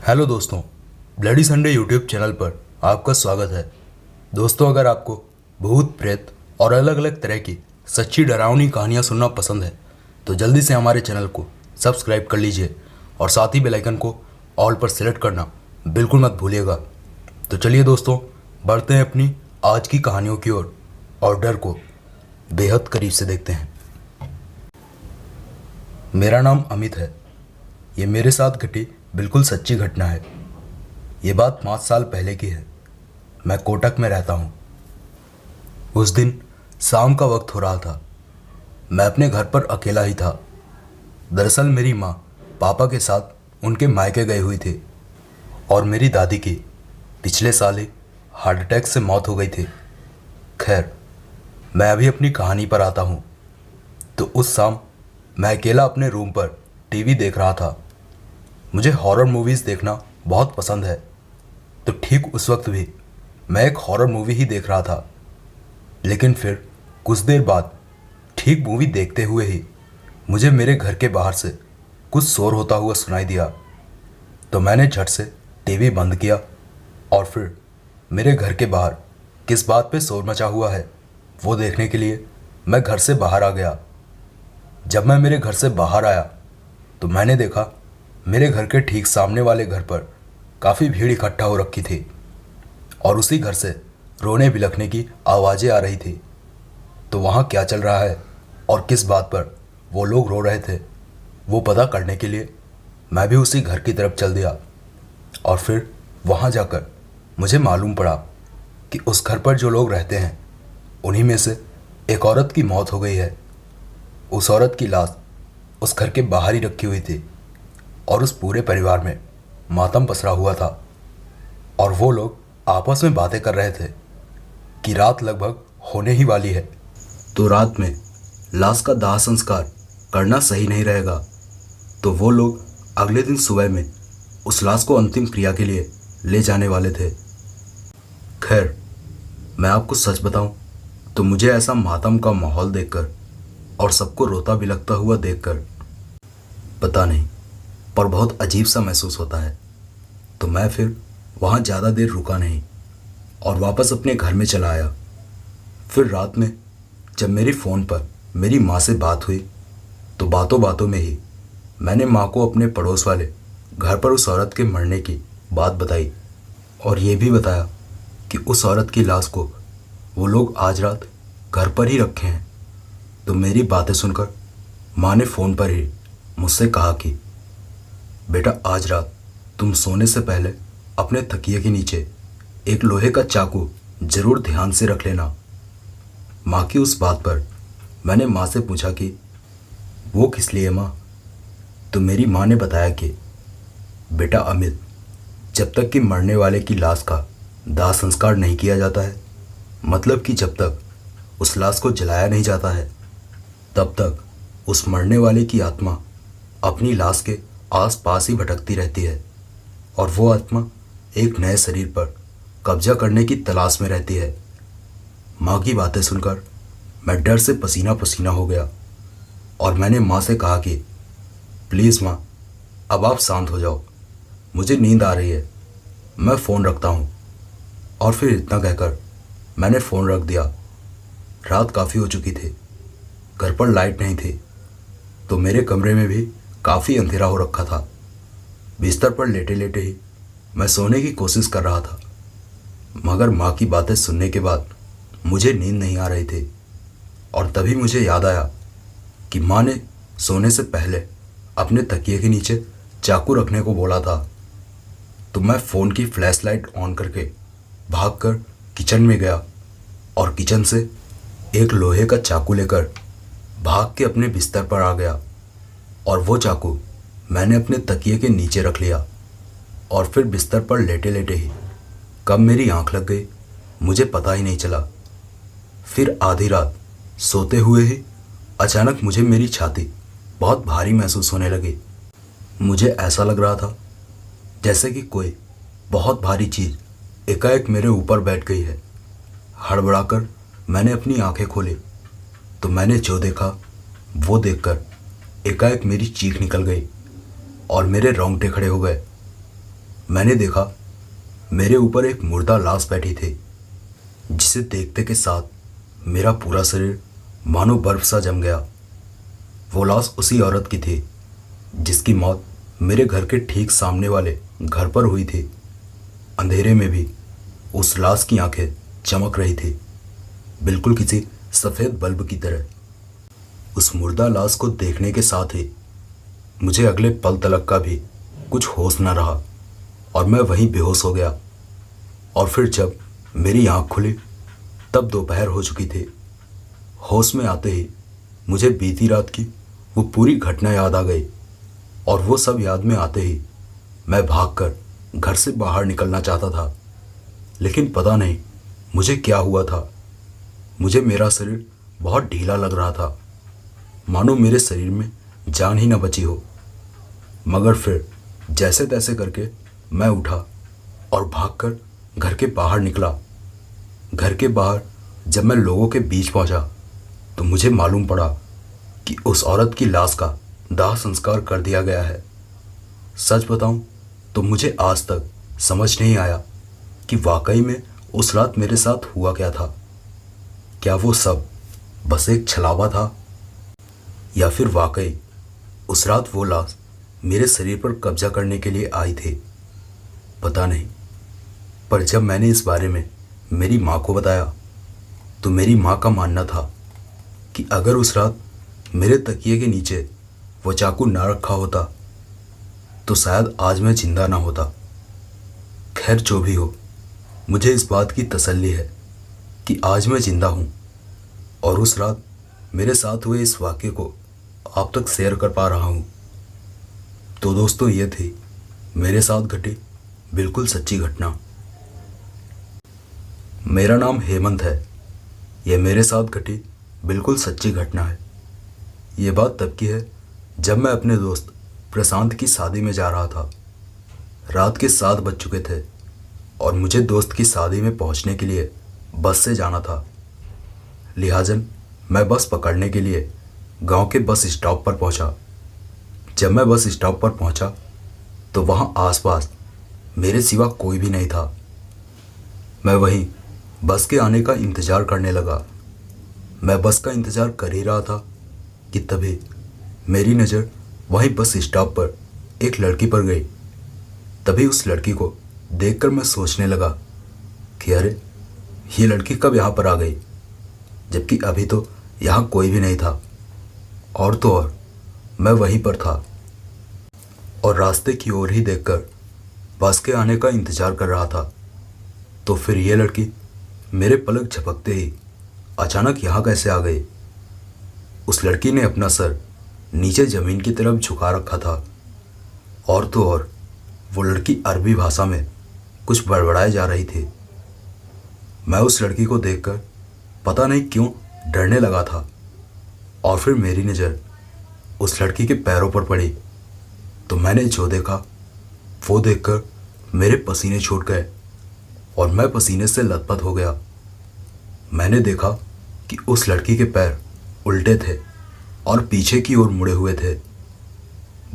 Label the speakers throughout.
Speaker 1: Hello दोस्तों, bloody Sunday YouTube channel पर आपका स्वागत है। दोस्तों, अगर आपको भूत प्रेत और अलग अलग तरह की सच्ची डरावनी कहानियाँ सुनना पसंद है तो जल्दी से हमारे चैनल को सब्सक्राइब कर लीजिए और साथ ही बेल आइकन को ऑल पर सेलेक्ट करना बिल्कुल मत भूलिएगा। तो चलिए दोस्तों, बढ़ते हैं अपनी आज की कहानियों की ओर और डर को बेहद करीब से देखते हैं। मेरा नाम अमित है। ये मेरे साथ घटी बिल्कुल सच्ची घटना है। ये बात 5 साल पहले की है। मैं कोटक में रहता हूँ। उस दिन शाम का वक्त हो रहा था। मैं अपने घर पर अकेला ही था। दरअसल मेरी माँ पापा के साथ उनके मायके गई हुई थी और मेरी दादी की पिछले साल ही हार्ट अटैक से मौत हो गई थी। खैर, मैं अभी अपनी कहानी पर आता हूँ। तो उस शाम मैं अकेला अपने रूम पर टीवी देख रहा था। मुझे हॉरर मूवीज़ देखना बहुत पसंद है, तो ठीक उस वक्त भी मैं एक हॉरर मूवी ही देख रहा था। लेकिन फिर कुछ देर बाद ठीक मूवी देखते हुए ही मुझे मेरे घर के बाहर से कुछ शोर होता हुआ सुनाई दिया। तो मैंने झट से टीवी बंद किया और फिर मेरे घर के बाहर किस बात पे शोर मचा हुआ है वो देखने के लिए मैं घर से बाहर आ गया। जब मैं मेरे घर से बाहर आया तो मैंने देखा मेरे घर के ठीक सामने वाले घर पर काफ़ी भीड़ इकट्ठा हो रखी थी और उसी घर से रोने बिलखने की आवाज़ें आ रही थी। तो वहाँ क्या चल रहा है और किस बात पर वो लोग रो रहे थे वो पता करने के लिए मैं भी उसी घर की तरफ चल दिया। और फिर वहाँ जाकर मुझे मालूम पड़ा कि उस घर पर जो लोग रहते हैं उन्हीं में से एक औरत की मौत हो गई है। उस औरत की लाश उस घर के बाहर ही रखी हुई थी और उस पूरे परिवार में मातम पसरा हुआ था। और वो लोग आपस में बातें कर रहे थे कि रात लगभग होने ही वाली है, तो रात में लाश का दाह संस्कार करना सही नहीं रहेगा। तो वो लोग अगले दिन सुबह में उस लाश को अंतिम क्रिया के लिए ले जाने वाले थे। खैर, मैं आपको सच बताऊं तो मुझे ऐसा मातम का माहौल देखकर और सबको रोता बिलखता हुआ देखकर पता नहीं पर बहुत अजीब सा महसूस होता है। तो मैं फिर वहाँ ज़्यादा देर रुका नहीं और वापस अपने घर में चला आया। फिर रात में जब मेरी फ़ोन पर मेरी माँ से बात हुई तो बातों बातों में ही मैंने माँ को अपने पड़ोस वाले घर पर उस औरत के मरने की बात बताई और ये भी बताया कि उस औरत की लाश को वो लोग आज रात घर पर ही रखे हैं। तो मेरी बातें सुनकर माँ ने फ़ोन पर ही मुझसे कहा कि बेटा, आज रात तुम सोने से पहले अपने तकिए के नीचे एक लोहे का चाकू जरूर ध्यान से रख लेना। माँ की उस बात पर मैंने माँ से पूछा कि वो किस लिए माँ? तो मेरी माँ ने बताया कि बेटा अमित, जब तक कि मरने वाले की लाश का दाह संस्कार नहीं किया जाता है, मतलब कि जब तक उस लाश को जलाया नहीं जाता है, तब तक उस मरने वाले की आत्मा अपनी लाश के आस पास ही भटकती रहती है और वो आत्मा एक नए शरीर पर कब्जा करने की तलाश में रहती है। माँ की बातें सुनकर मैं डर से पसीना पसीना हो गया और मैंने माँ से कहा कि प्लीज़ माँ, अब आप शांत हो जाओ, मुझे नींद आ रही है, मैं फ़ोन रखता हूँ। और फिर इतना कहकर मैंने फ़ोन रख दिया। रात काफ़ी हो चुकी थी, घर पर लाइट नहीं थी, तो मेरे कमरे में भी काफ़ी अंधेरा हो रखा था। बिस्तर पर लेटे लेटे ही मैं सोने की कोशिश कर रहा था, मगर माँ की बातें सुनने के बाद मुझे नींद नहीं आ रही थी। और तभी मुझे याद आया कि माँ ने सोने से पहले अपने तकिए के नीचे चाकू रखने को बोला था। तो मैं फ़ोन की फ्लैश लाइट ऑन करके भागकर किचन में गया और किचन से एक लोहे का चाकू लेकर भाग के अपने बिस्तर पर आ गया और वो चाकू मैंने अपने तकिए के नीचे रख लिया। और फिर बिस्तर पर लेटे लेटे ही कब मेरी आंख लग गई मुझे पता ही नहीं चला। फिर आधी रात सोते हुए ही अचानक मुझे मेरी छाती बहुत भारी महसूस होने लगी। मुझे ऐसा लग रहा था जैसे कि कोई बहुत भारी चीज़ एकाएक मेरे ऊपर बैठ गई है। हड़बड़ाकर मैंने अपनी आंखें खोली तो मैंने जो देखा वो देखकर एकाएक मेरी चीख निकल गई और मेरे रोंगटे खड़े हो गए। मैंने देखा मेरे ऊपर एक मुर्दा लाश बैठी थी, जिसे देखते के साथ मेरा पूरा शरीर मानो बर्फ सा जम गया। वो लाश उसी औरत की थी जिसकी मौत मेरे घर के ठीक सामने वाले घर पर हुई थी। अंधेरे में भी उस लाश की आंखें चमक रही थी, बिल्कुल किसी सफ़ेद बल्ब की तरह। उस मुर्दा लाश को देखने के साथ ही मुझे अगले पल तलक का भी कुछ होश न रहा और मैं वहीं बेहोश हो गया। और फिर जब मेरी आंख खुली तब दोपहर हो चुकी थी। होश में आते ही मुझे बीती रात की वो पूरी घटना याद आ गई और वो सब याद में आते ही मैं भागकर घर से बाहर निकलना चाहता था, लेकिन पता नहीं मुझे क्या हुआ था। मुझे मेरा शरीर बहुत ढीला लग रहा था, मानो मेरे शरीर में जान ही न बची हो। मगर फिर जैसे तैसे करके मैं उठा और भागकर घर के बाहर निकला। घर के बाहर जब मैं लोगों के बीच पहुंचा तो मुझे मालूम पड़ा कि उस औरत की लाश का दाह संस्कार कर दिया गया है। सच बताऊं तो मुझे आज तक समझ नहीं आया कि वाकई में उस रात मेरे साथ हुआ क्या था। क्या वो सब बस एक छलावा था, या फिर वाकई उस रात वो लाश मेरे शरीर पर कब्जा करने के लिए आई थी। पता नहीं, पर जब मैंने इस बारे में मेरी माँ को बताया तो मेरी माँ का मानना था कि अगर उस रात मेरे तकिए के नीचे वो चाकू ना रखा होता तो शायद आज मैं जिंदा ना होता। खैर जो भी हो, मुझे इस बात की तसल्ली है कि आज मैं जिंदा हूँ और उस रात मेरे साथ हुए इस वाक़े को आप तक शेयर कर पा रहा हूँ। तो दोस्तों, ये थी मेरे साथ घटी बिल्कुल सच्ची घटना। मेरा नाम हेमंत है। यह मेरे साथ घटी बिल्कुल सच्ची घटना है। ये बात तब की है जब मैं अपने दोस्त प्रशांत की शादी में जा रहा था। रात के 7 बज चुके थे और मुझे दोस्त की शादी में पहुंचने के लिए बस से जाना था। लिहाजन मैं बस पकड़ने के लिए गांव के बस स्टॉप पर पहुंचा। जब मैं बस स्टॉप पर पहुंचा तो वहां आसपास मेरे सिवा कोई भी नहीं था। मैं वहीं बस के आने का इंतज़ार करने लगा। मैं बस का इंतज़ार कर ही रहा था कि तभी मेरी नज़र वहीं बस स्टॉप पर एक लड़की पर गई। तभी उस लड़की को देखकर मैं सोचने लगा कि अरे, ये लड़की कब यहाँ पर आ गई, जबकि अभी तो यहाँ कोई भी नहीं था। और तो और मैं वहीं पर था और रास्ते की ओर ही देखकर बस के आने का इंतज़ार कर रहा था। तो फिर ये लड़की मेरे पलक झपकते ही अचानक यहाँ कैसे आ गई। उस लड़की ने अपना सर नीचे ज़मीन की तरफ झुका रखा था और तो और वो लड़की अरबी भाषा में कुछ बड़बड़ाए जा रही थी। मैं उस लड़की को देखकर पता नहीं क्यों डरने लगा था और फिर मेरी नज़र उस लड़की के पैरों पर पड़ी तो मैंने जो देखा वो देखकर मेरे पसीने छूट गए और मैं पसीने से लथपथ हो गया। मैंने देखा कि उस लड़की के पैर उल्टे थे और पीछे की ओर मुड़े हुए थे।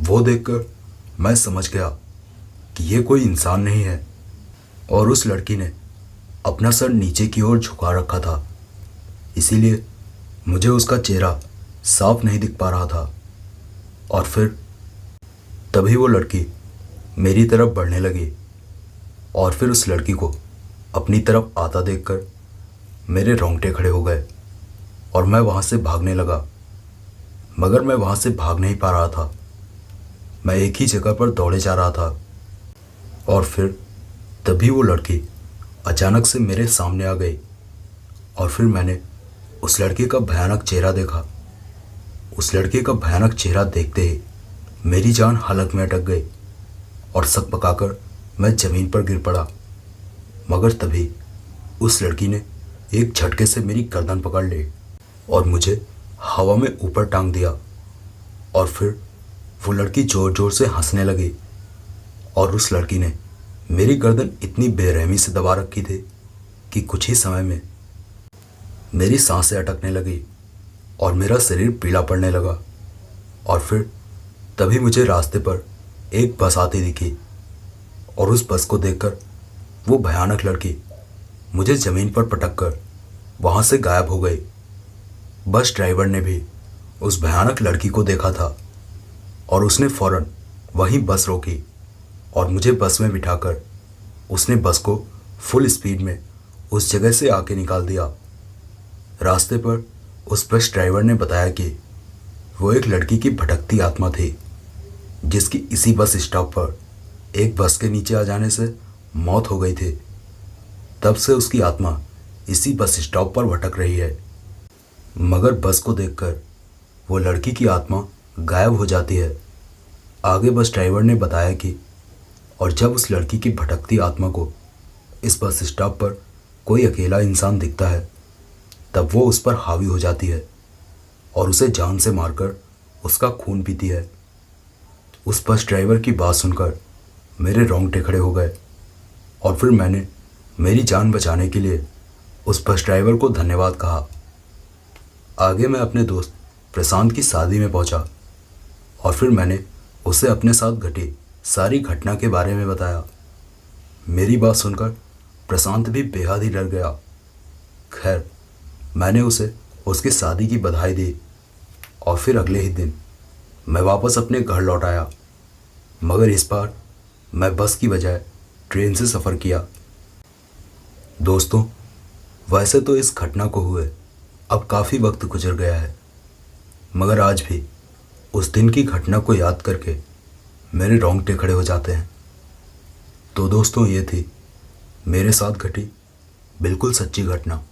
Speaker 1: वो देखकर मैं समझ गया कि ये कोई इंसान नहीं है और उस लड़की ने अपना सर नीचे की ओर झुका रखा था, इसीलिए मुझे उसका चेहरा साफ नहीं दिख पा रहा था। और फिर तभी वो लड़की मेरी तरफ बढ़ने लगी और फिर उस लड़की को अपनी तरफ आता देखकर मेरे रोंगटे खड़े हो गए और मैं वहाँ से भागने लगा। मगर मैं वहाँ से भाग नहीं पा रहा था। मैं एक ही जगह पर दौड़े जा रहा था और फिर तभी वो लड़की अचानक से मेरे सामने आ गई और फिर मैंने उस लड़की का भयानक चेहरा देखा। उस लड़के का भयानक चेहरा देखते ही मेरी जान हलक में अटक गई और सक पकाकर मैं ज़मीन पर गिर पड़ा। मगर तभी उस लड़की ने एक झटके से मेरी गर्दन पकड़ ली और मुझे हवा में ऊपर टांग दिया और फिर वो लड़की ज़ोर ज़ोर से हंसने लगी और उस लड़की ने मेरी गर्दन इतनी बेरहमी से दबा रखी थी कि कुछ ही समय में मेरी सांसें अटकने लगी और मेरा शरीर पीला पड़ने लगा। और फिर तभी मुझे रास्ते पर एक बस आती दिखी और उस बस को देखकर वो भयानक लड़की मुझे ज़मीन पर पटक कर वहाँ से गायब हो गई। बस ड्राइवर ने भी उस भयानक लड़की को देखा था और उसने फ़ौरन वहीं बस रोकी और मुझे बस में बिठाकर उसने बस को फुल स्पीड में उस जगह से आके निकाल दिया। रास्ते पर उस बस ड्राइवर ने बताया कि वो एक लड़की की भटकती आत्मा थी जिसकी इसी बस स्टॉप पर एक बस के नीचे आ जाने से मौत हो गई थी। तब से उसकी आत्मा इसी बस स्टॉप पर भटक रही है, मगर बस को देखकर वो लड़की की आत्मा गायब हो जाती है। आगे बस ड्राइवर ने बताया कि और जब उस लड़की की भटकती आत्मा को इस बस स्टॉप पर कोई अकेला इंसान दिखता है तब वो उस पर हावी हो जाती है और उसे जान से मारकर उसका खून पीती है। उस बस ड्राइवर की बात सुनकर मेरे रोंगटे खड़े हो गए और फिर मैंने मेरी जान बचाने के लिए उस बस ड्राइवर को धन्यवाद कहा। आगे मैं अपने दोस्त प्रशांत की शादी में पहुंचा और फिर मैंने उसे अपने साथ घटी सारी घटना के बारे में बताया। मेरी बात सुनकर प्रशांत भी बेहद ही डर गया। खैर, मैंने उसे उसकी शादी की बधाई दी और फिर अगले ही दिन मैं वापस अपने घर लौट आया, मगर इस बार मैं बस की बजाय ट्रेन से सफ़र किया। दोस्तों, वैसे तो इस घटना को हुए अब काफ़ी वक्त गुजर गया है, मगर आज भी उस दिन की घटना को याद करके मेरे रोंगटे खड़े हो जाते हैं। तो दोस्तों, ये थी मेरे साथ घटी बिल्कुल सच्ची घटना।